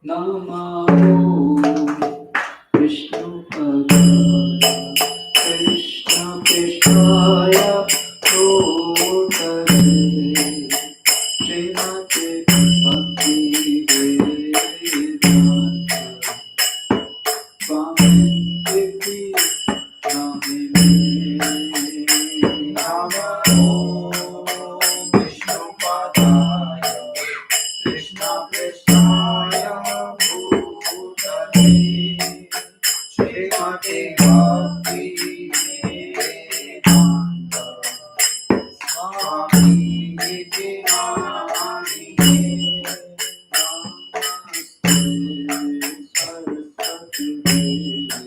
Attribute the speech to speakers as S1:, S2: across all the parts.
S1: Namo Vishnu Padaya Krishna Krishnaya Bhutale Srimate Bhakti Vedanta Swami Devi Namine Namo Vishnu Padaya Krishna Krishnaya Bhutale Srimate Bhakti Vedanta Swami Nityanamine Namaste Saraswati Devi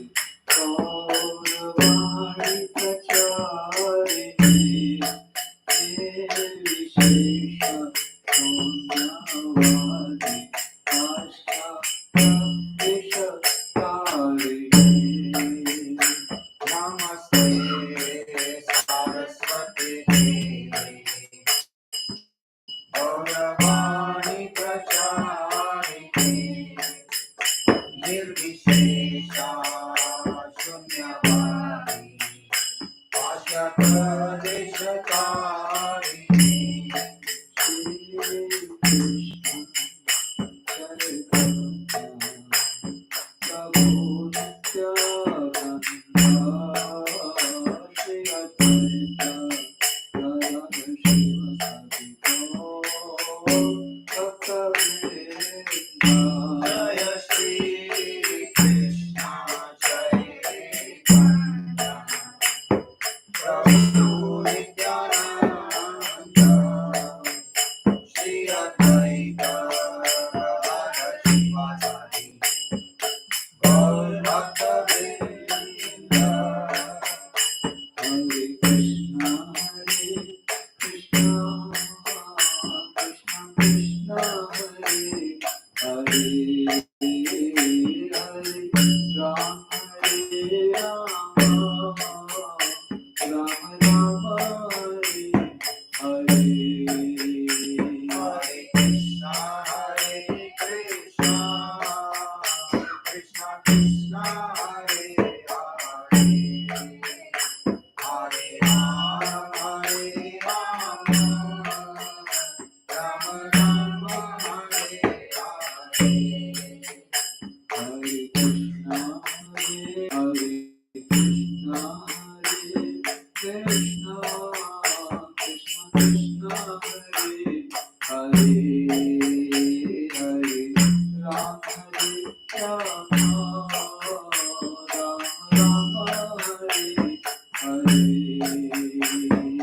S1: Gauravani Pracharini Nirvishesha Punyavadi Ashtapadeshakarini Namaste Saraswati Devi Gauravani Pracharini Nirvishesha Shunyavadi Ashtapadeshakarini Shri Krishna Prabhu Nityananda Shri Advaita Gadadhar Srivasadi Gaur Bhakta-vrinda Jaya Shri Krishna Chaitanya Prabhu Nityananda Shri Advaita Gadadhar Srivasadi Gaur Bhakta-vrinda Hare Krishna Krishna Krishna Hare Hare Hare Ram Hare Rama Rama Rama Hare Hare Hare Krishna Krishna Krishna Hare Hare Hare Rama Rama Rama Hare Hare Hare Krishna Krishna Krishna Krishna Hare Hare Hare Rama Rama Hare Hare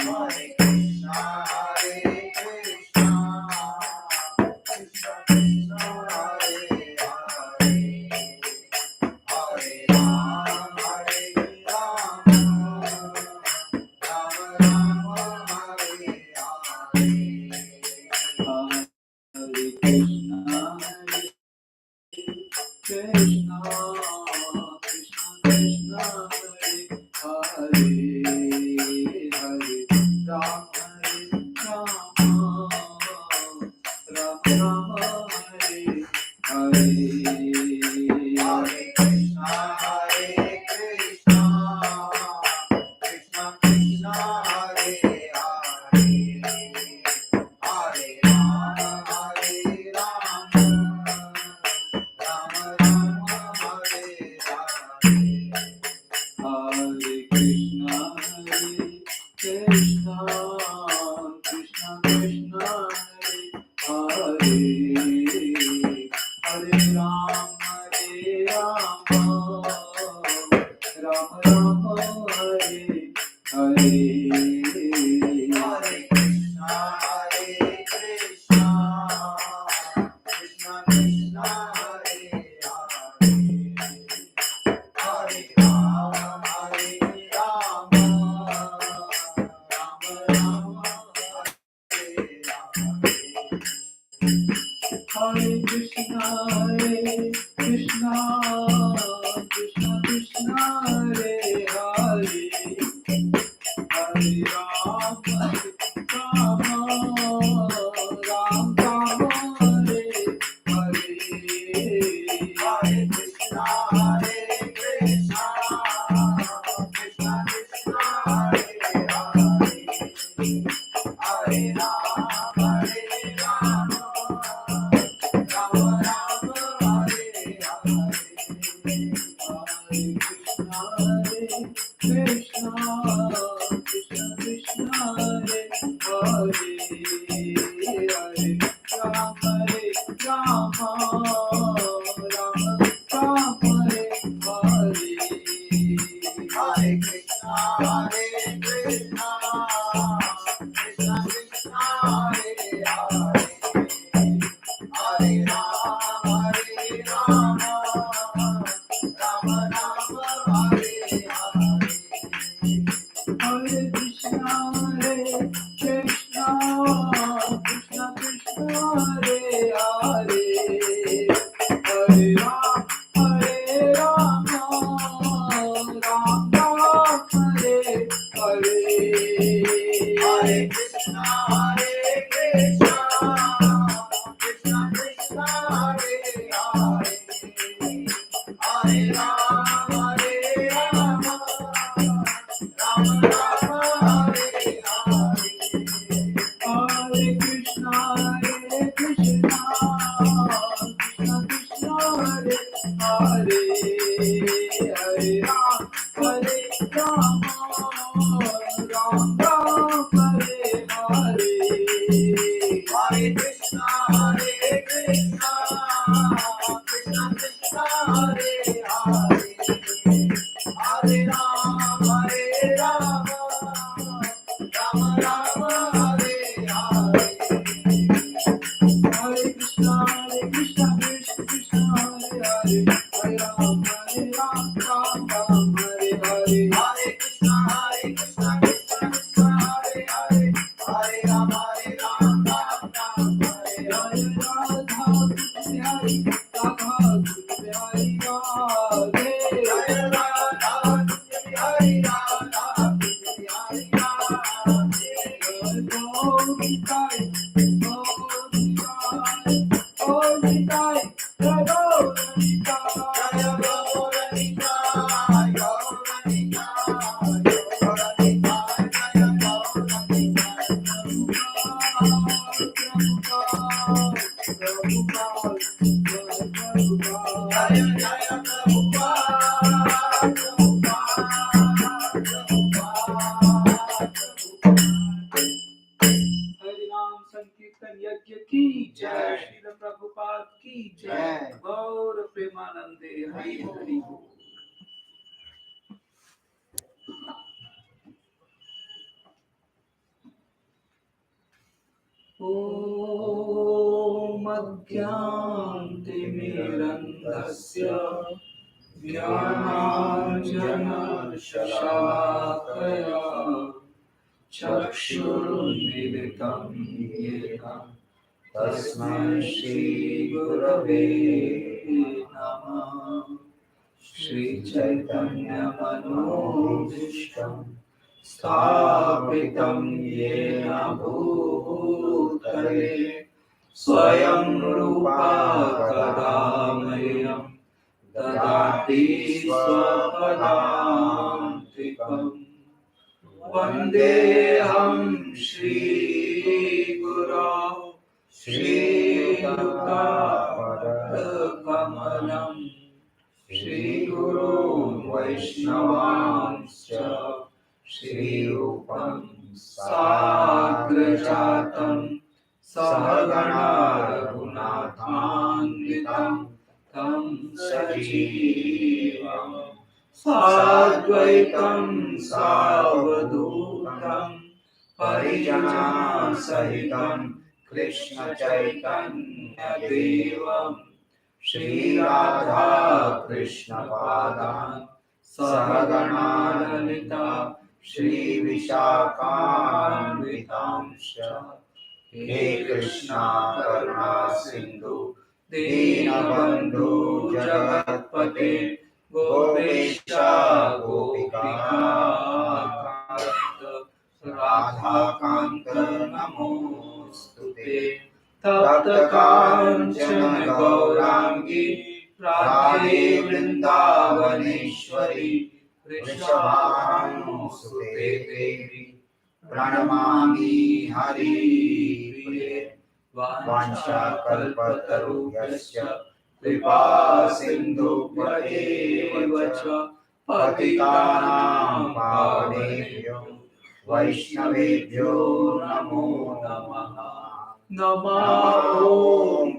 S1: Hare Krishna Krishna Krishna Hare Hare Hare Rama Rama Rama Hare Hare Hare Krishna Krishna Krishna Hare Hare Hare Rama Rama Hare Hare Hare Krishna Krishna Krishna Hare Hare Hare Rama Rama Rama Hare Hare Hare Krishna Krishna Krishna Hare Hare Rama Rama Rama Hare Hare Hare Krishna Krishna Krishna Hare Hare Hare Rama Rama Rama Hare Hare Krishna Krishna Krishna Hare Hare Hare Rama Rama Rama Hare Hare संकीर्तन यज्ञ की जय, श्रील प्रभुपाद की जय, गौर प्रेमानंदे हरि हरि बोल। ॐ अज्ञानतिमिरन्धस्य ज्ञानाञ्जनशलाकया चक्षुरुन्मीलितं येन तस्मै श्रीगुरवे नमः। श्रीचैतन्यमनोभीष्टं स्थापितं येन भूतले स्वयं रूपा कदा मह्यं ददाति स्वपदान्तिकम्। वन्देऽहं श्रीगुरो श्रीयुतापदकमलं श्रीगुरोन् वैष्णवांश्च श्रीरूपं साग्रजातं सहगणा रघुनाथान्वितं तं सजीवम् साद्वैतं सावधूतं परिजनसहितं कृष्ण चैतन्यदेवं श्रीराधा कृष्ण पादान् सहगणा ललिता श्रीविशाखान्वितांश्च। हे कृष्णा करुणा सिन्धु दीनबन्धु जगत्पते गोपेशा गोपिकान्त राधाकान्त नमोऽस्तुते। तप्त काञ्चन गौराङ्गी राधे वृन्दावनेश्वरी वृषभानुसुते देवी प्रणमामि हरिप्रिये। वाञ्छाकल्पतरुभ्यश्च कृपा सिन्धुभ्येव च पतितानां पावनेभ्यो वैष्णवेभ्यो नमो नमः। नमो ॐ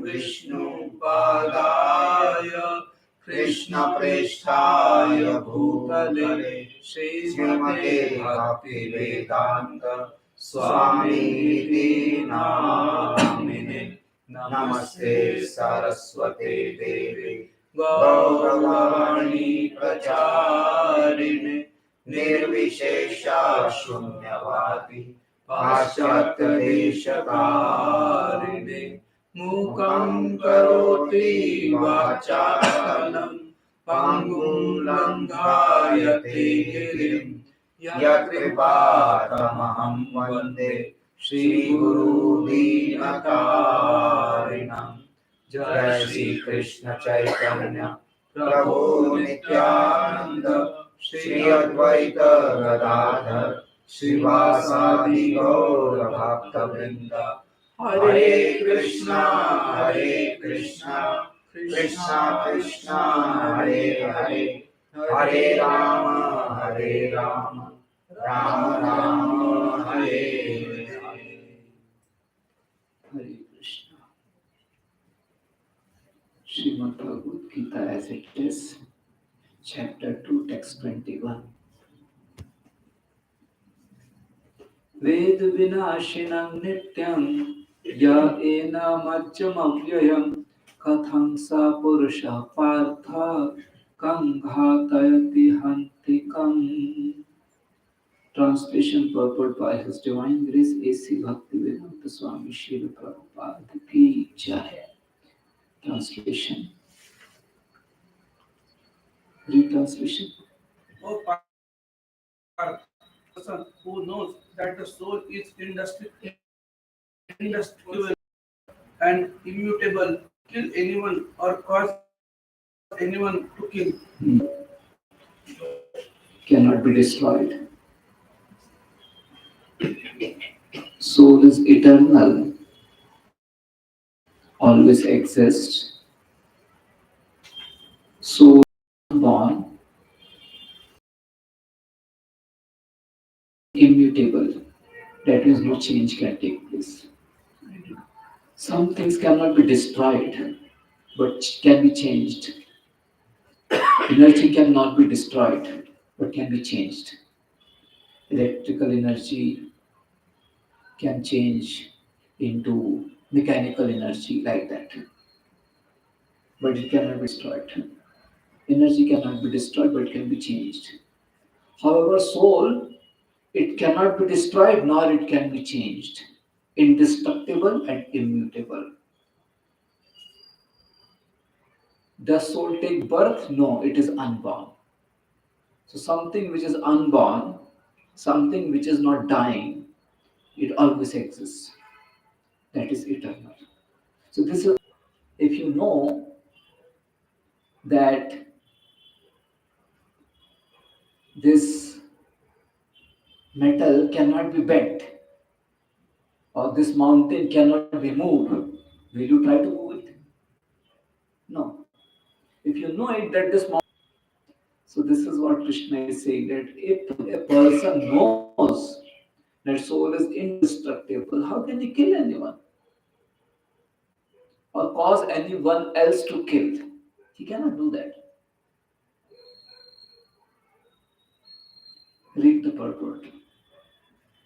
S1: Vishnu Prabhupada Krishna Preshthaya Bhutale Srimate Bhakti Vedanta Swami Niti Namine Namaste Saraswate Devi Gauravani Pracharine Nirvishesha Shunyavadi Paschatya Deshakarine Mukam Karoti Vachalanam Pangum Langhayate Girim Yatripatamaham Vande Shri Guru Dinatarinam Jai Shri Krishna Chaitanya Prabhu Nityananda Shri Advaita Gadadhar Srivasadi Gaura Bhakta Vrinda Hare Krishna Krishna Krishna Hare Hare Hare Rama Rama Rama Hare Hare. Hare Krishna. Srimad Bhagavad Gita as it is, chapter 2, text 21. Ved vinashinam nityam ya ena majjam avyayam katham sa purusha partha kanghatayati hantikam. Translation purport by His Divine Grace A.C. Bhaktivedanta Swami Srila Prabhupada Ki Jai. Translation. Retranslation.
S2: O person who knows that the soul is indestructible and immutable, kill anyone or cause anyone to kill.
S1: Cannot be destroyed. Soul is eternal, always exists. Soul is born, immutable. That means no change can take place. Some things cannot be destroyed, but can be changed. Energy cannot be destroyed, but can be changed. Electrical energy can change into mechanical energy like that, but it cannot be destroyed. Energy cannot be destroyed, but can be changed. However, soul, it cannot be destroyed nor it can be changed. Indestructible and immutable. Does soul take birth? No, it is unborn. So something which is unborn, something which is not dying, it always exists. That is eternal. So this is, if you know that this metal cannot be bent or this mountain cannot be moved, will you try to move it? No. If you know it that this mountain, so this is what Krishna is saying, that if a person knows that soul is indestructible, how can he kill anyone or cause anyone else to kill? He cannot do that. Read the purport.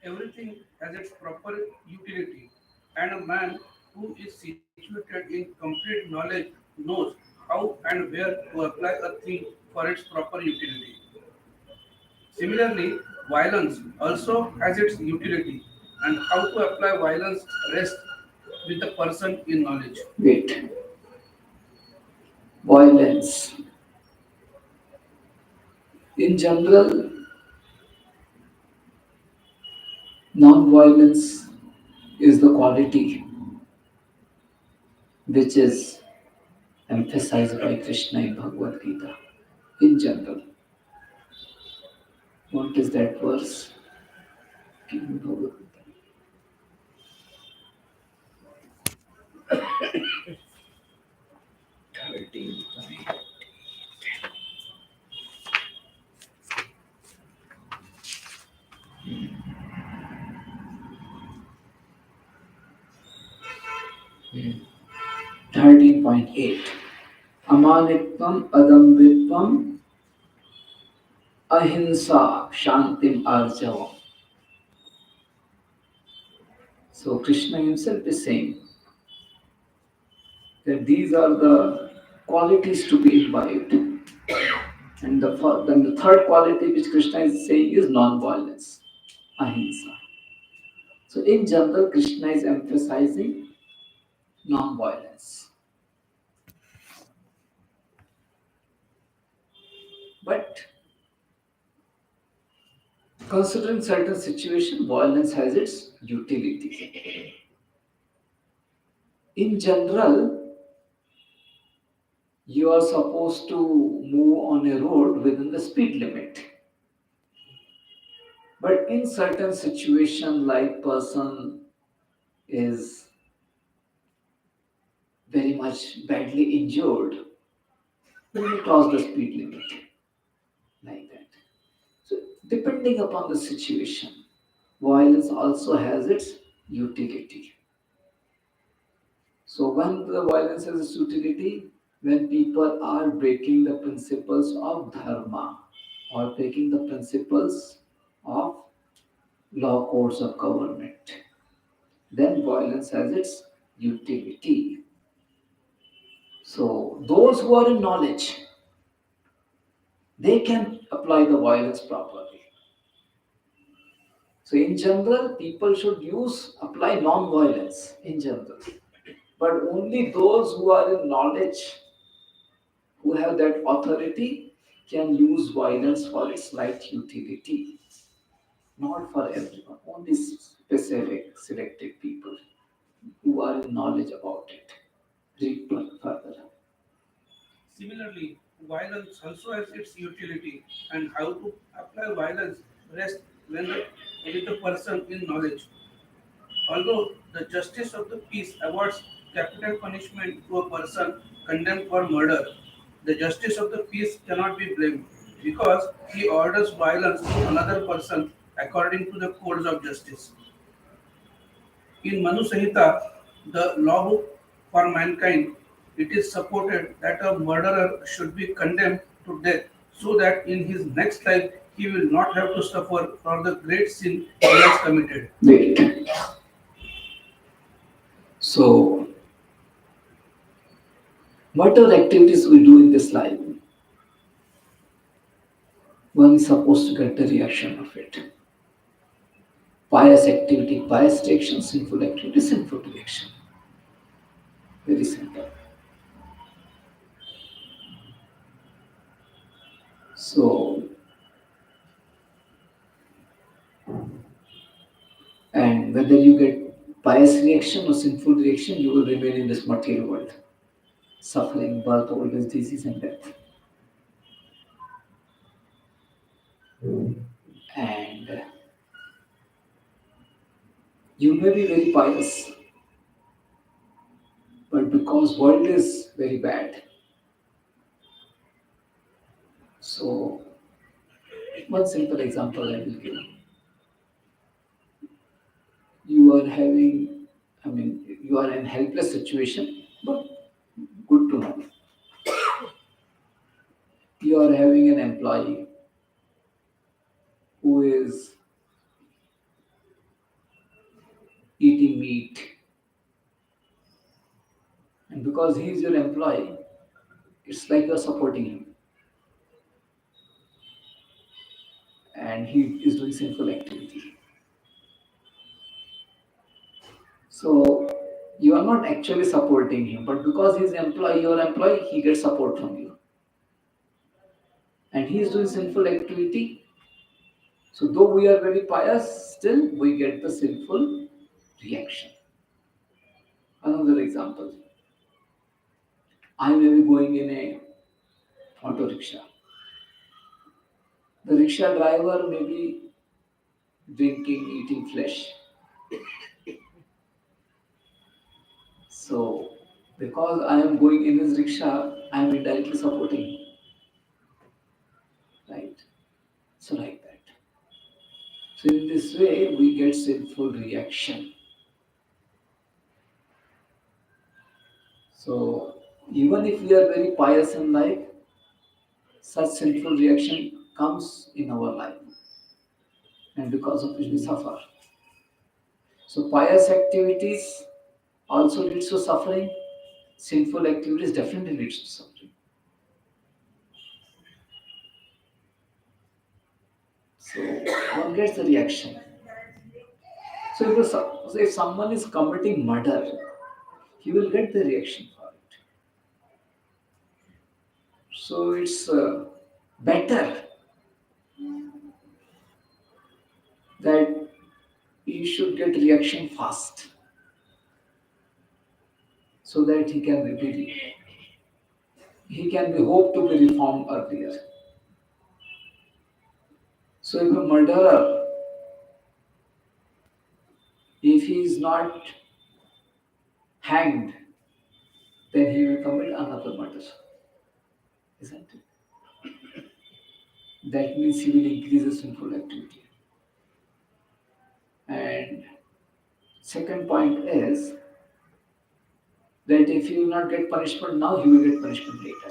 S2: Everything has its proper utility, and a man who is situated in complete knowledge knows how and where to apply a thing for its proper utility. Similarly, violence also has its utility, and how to apply violence rests with the person in knowledge.
S1: Wait. Violence. In general, non-violence is the quality which is emphasized by Krishna in Bhagavad Gita. In general, what is that verse? Give me Bhagavad Gita. 13. 13.8. Amanitvam, adambitvam, ahimsa, shantim, arjavam. So Krishna himself is saying that these are the qualities to be imbibed. And then the third quality which Krishna is saying is non-violence, ahimsa. So in general, Krishna is emphasizing non-violence. But considering certain situation, violence has its utility. In general, you are supposed to move on a road within the speed limit. But in certain situation, like person is very much badly injured, you may cross the speed limit like that. So depending upon the situation, violence also has its utility. So when the violence has its utility, when people are breaking the principles of dharma or breaking the principles of law codes of government, then violence has its utility. So those who are in knowledge, they can apply the violence properly. So in general, people should apply non-violence in general. But only those who are in knowledge, who have that authority, can use violence for its right utility. Not for everyone, only specific selected people who are in knowledge about it. Read further.
S2: Similarly, violence also has its utility, and how to apply violence rests with the person in knowledge. Although the justice of the peace awards capital punishment to a person condemned for murder, the justice of the peace cannot be blamed because he orders violence to another person according to the codes of justice. In Manu Samhita, the law book for mankind, it is supported that a murderer should be condemned to death so that in his next life he will not have to suffer for the great sin he has committed.
S1: Wait. So, whatever activities we do in this life, one is supposed to get the reaction of it. Pious activity, pious reaction, sinful activity, sinful reaction. Very simple. So, and whether you get pious reaction or sinful reaction, you will remain in this material world, suffering, birth, old age, disease, and death. And you may be very pious, but because world is very bad, so one simple example I will give. You are having, you are in helpless situation, but good to know. You are having an employee who is eating meat, and because he is your employee, it's like you are supporting him, and he is doing sinful activity. So you are not actually supporting him, but because he is employee, your employee, he gets support from you, and he is doing sinful activity. So though we are very pious, still we get the sinful reaction. Another example: I may be going in a auto rickshaw. The rickshaw driver may be drinking, eating flesh. So because I am going in his rickshaw, I am indirectly supporting him, right? So like that. So in this way, we get sinful reaction. So even if we are very pious in life, such sinful reaction comes in our life, and because of which we suffer. So pious activities also leads to suffering. Sinful activities definitely leads to suffering. So one gets the reaction. So if someone is committing murder, he will get the reaction for it. So it's better that he should get reaction fast so that he can be hoped to be reformed earlier. So if a murderer, if he is not hanged, then he will commit another murder, isn't it? That means he will increase the sinful activity. And second point is that if he will not get punishment now, he will get punishment later.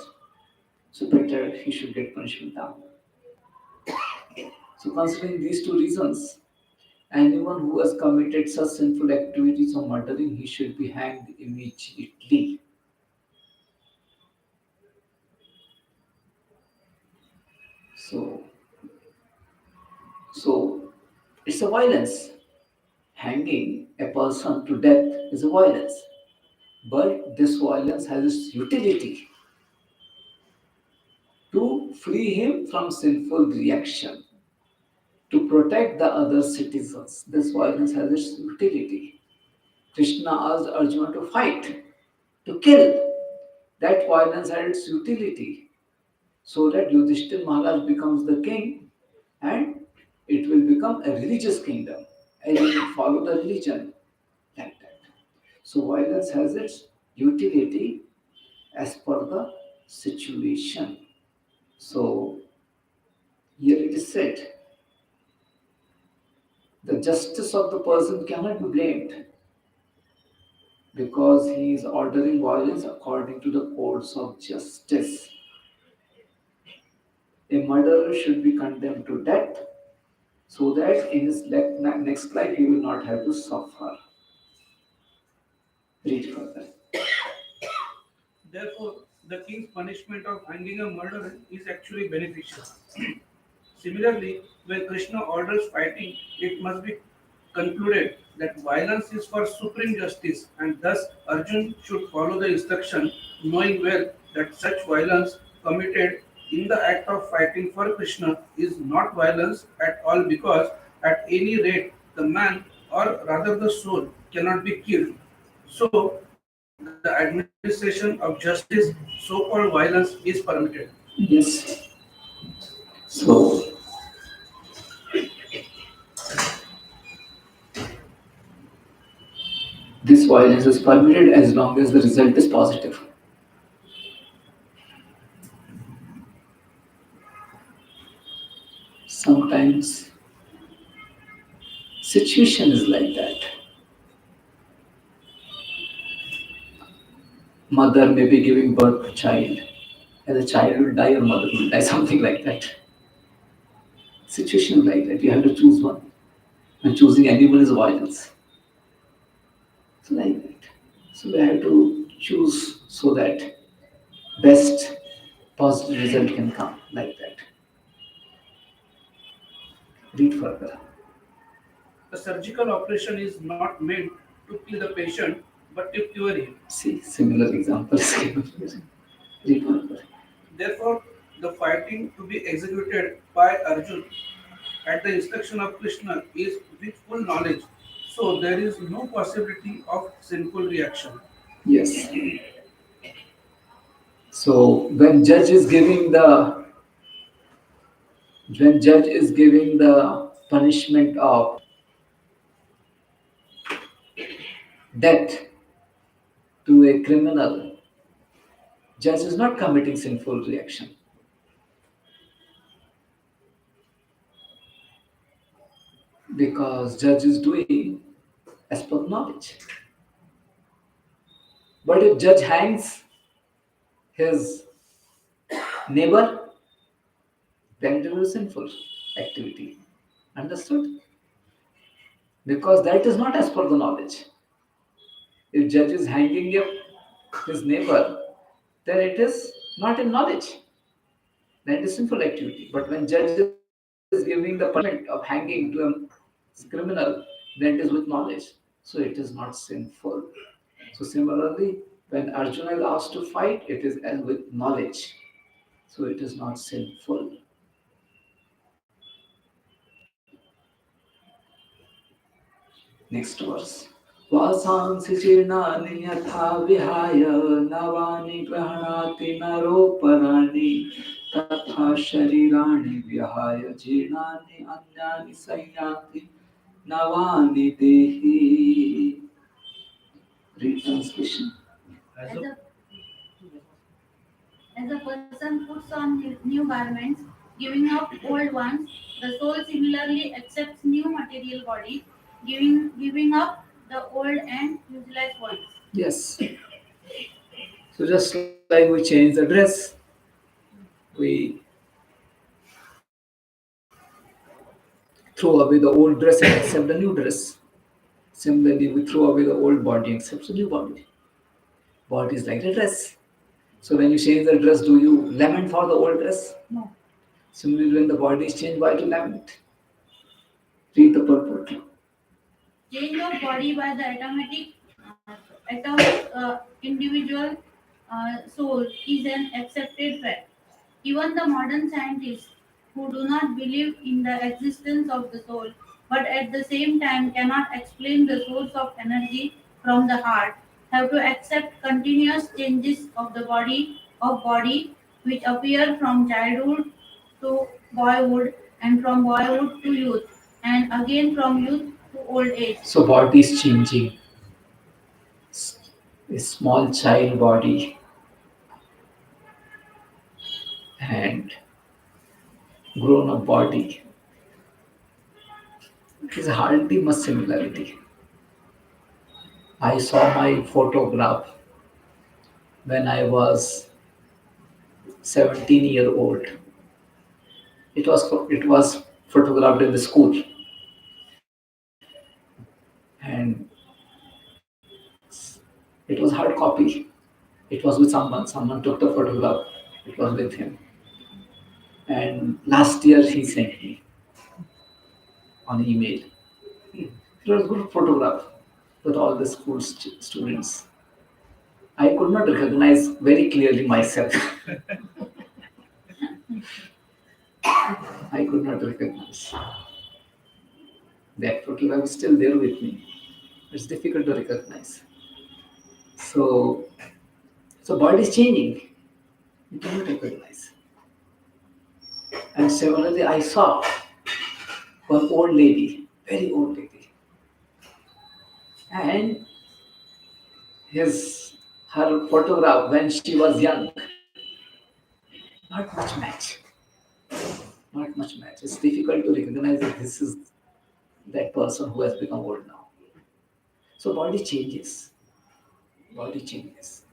S1: So better he should get punishment now. So considering these two reasons, anyone who has committed such sinful activities of murdering, he should be hanged immediately. So, so it's a violence. Hanging a person to death is a violence. But this violence has its utility to free him from sinful reaction, to protect the other citizens. This violence has its utility. Krishna asked Arjuna to fight, to kill. That violence had its utility so that Yudhishthir Maharaj becomes the king and it will become a religious kingdom and he will follow the religion like that. So violence has its utility as per the situation. So here it is said, the justice of the person cannot be blamed because he is ordering violence according to the codes of justice. A murderer should be condemned to death so that in his next life he will not have to suffer. Read further.
S2: Therefore, the king's punishment of hanging a murderer is actually beneficial. Similarly, when Krishna orders fighting, it must be concluded that violence is for supreme justice, and thus Arjun should follow the instruction, knowing well that such violence committed in the act of fighting for Krishna is not violence at all because at any rate the man or rather the soul cannot be killed. So the administration of justice, so-called violence, is permitted.
S1: Yes. So this violence is permitted as long as the result is positive. Sometimes situation is like that. Mother may be giving birth to child, and the child will die or mother will die, something like that. Situation like that. You have to choose one. And choosing anyone is violence. So like that. So we have to choose so that best positive result can come like that. Read further.
S2: A surgical operation is not meant to kill the patient but to cure him.
S1: See, similar example is given here. Read further.
S2: Therefore, the fighting to be executed by Arjun at the instruction of Krishna is with full knowledge, so there is no possibility of sinful reaction.
S1: Yes. So when judge is giving the punishment of death to a criminal, judge is not committing sinful reaction because judge is doing as per knowledge. But if judge hangs his neighbor, then it will be sinful activity. Understood? Because that is not as per the knowledge. If judge is hanging up his neighbor, then it is not in knowledge. Then it is sinful activity. But when judge is giving the punishment of hanging to a criminal, then it is with knowledge. So it is not sinful. So similarly, when Arjuna is asked to fight, it is as with knowledge. So it is not sinful. Next verse. वासांसि जीर्णानि यथा विहाय नवानि गृह्णाति नरोपराणि तथा शरीराणि विहाय जीर्णानि अन्यानि संयाति नवानि देहि. Read translation.
S3: As a, as a person puts on his new garments, giving up old ones, the soul similarly accepts new material bodies, giving up the old and useless ones.
S1: Yes. So just like we change the dress, we throw away the old dress and accept the new dress. Similarly, we throw away the old body and accept the new body. Body is like a dress. So when you change the dress, do you lament for the old dress? No. Similarly, when the body is changed, why to lament? Read the purport.
S3: Change of body by the atomic individual soul is an accepted fact. Even the modern scientists who do not believe in the existence of the soul, but at the same time cannot explain the source of energy from the heart, have to accept continuous changes of body which appear from childhood to boyhood and from boyhood to youth and again from youth to old age.
S1: So body is changing. A small child body and grown up body is hardly much similarity. I saw my photograph when I was 17-year old. It was photographed in the school, and it was hard copy. It was with someone. Someone took the photograph. It was with him. And last year he sent me on email. It was good photograph with all the school students. I could not recognize very clearly myself. I could not recognize. That photograph is still there with me. It's difficult to recognize. So, so body is changing. You cannot recognize. And similarly, I saw one old lady, very old lady, and his her photograph when she was young, not much match. Not much match. It's difficult to recognize that this is that person who has become old now. So body changes. Body changes.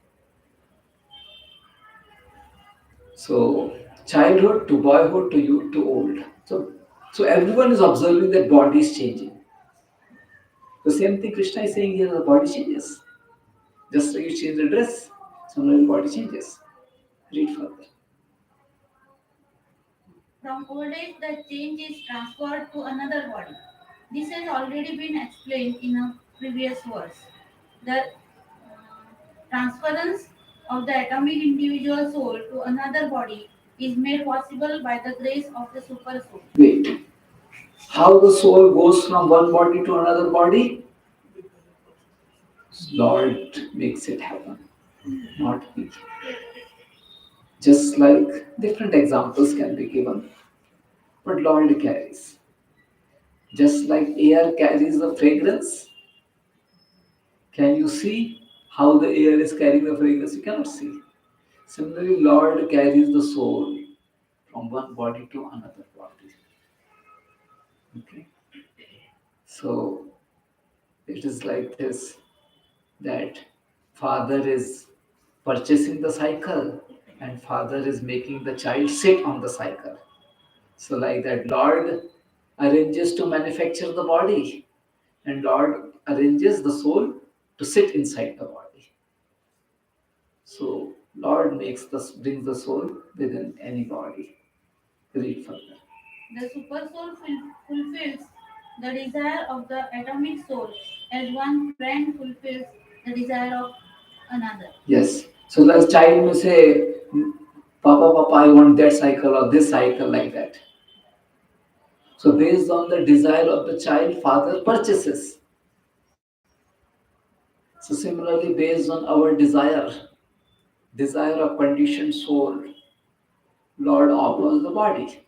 S1: So childhood to boyhood to youth to old. So everyone is observing that body is changing. The same thing Krishna is saying here, the body changes. Just like you change the dress, similarly body changes. Read further.
S3: From old age, the change is transferred to another body. This has already been explained in a previous verse. The transference of the atomic individual soul to another body is made possible by the grace of the super soul.
S1: Wait. How the soul goes from one body to another body? Lord makes it happen, not we. Just like different examples can be given, but Lord carries. Just like air carries the fragrance, can you see how the air is carrying the fragrance? You cannot see. Similarly, Lord carries the soul from one body to another body. Okay. So it is like this that Father is purchasing the cycle and father is making the child sit on the cycle. So, like that, Lord arranges to manufacture the body, and Lord arranges the soul to sit inside the body. So, Lord brings the soul within any body. Read further.
S3: The supersoul fulfills the desire of the atomic soul as one friend fulfills the desire of another.
S1: Yes. So, the child may say, Papa, Papa, I want that cycle or this cycle, like that. So, based on the desire of the child, father purchases. So, similarly, based on our desire of conditioned soul, Lord offers the body.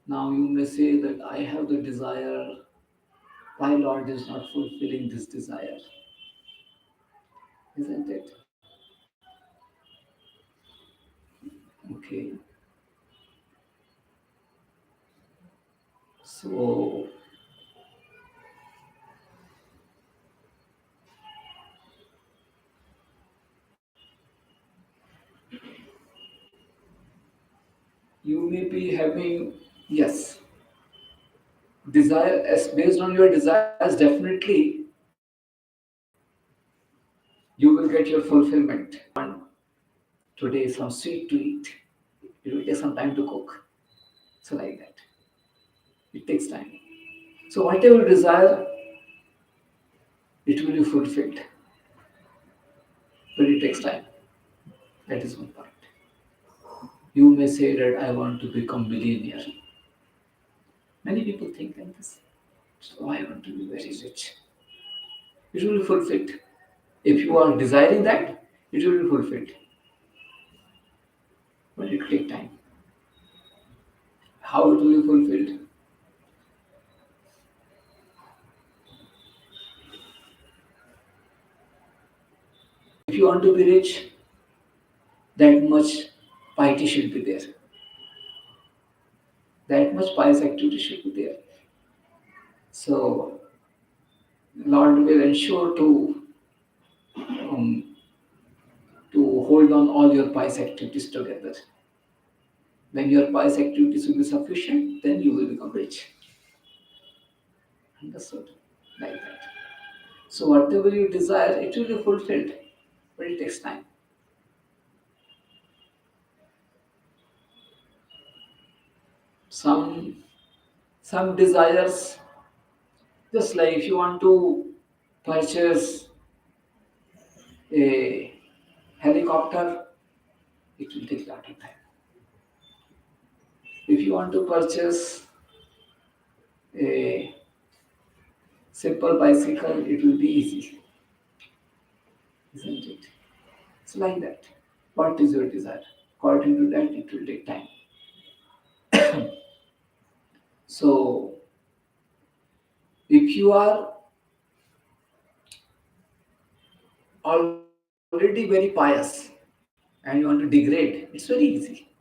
S1: Now, you may say that I have the desire, why Lord is not fulfilling this desire? Isn't it? Okay. So, you may be having, yes, desire as based on your desires, definitely you will get your fulfillment. Today some sweet to eat. It will take some time to cook. So like that. It takes time. So whatever you desire, it will be fulfilled. But it takes time. That is one part. You may say that I want to become millionaire. Many people think like this. So I want to be very rich. It will be fulfilled. If you are desiring that, it will be fulfilled. But it will take time. How it will be fulfilled? If you want to be rich, that much piety should be there. That much pious activity should be there. So Lord will ensure um, to hold on all your pious activities together. When your pious activities will be sufficient, then you will become rich. Understood? Like that. So whatever you desire, it will be fulfilled, but it takes time. Some some desires, just like if you want to purchase a helicopter, it will take a lot of time. If you want to purchase a simple bicycle, it will be easy, isn't it? It's like that. What is your desire? According to that, it will take time. So, if you are already very pious and you want to degrade, it's very easy.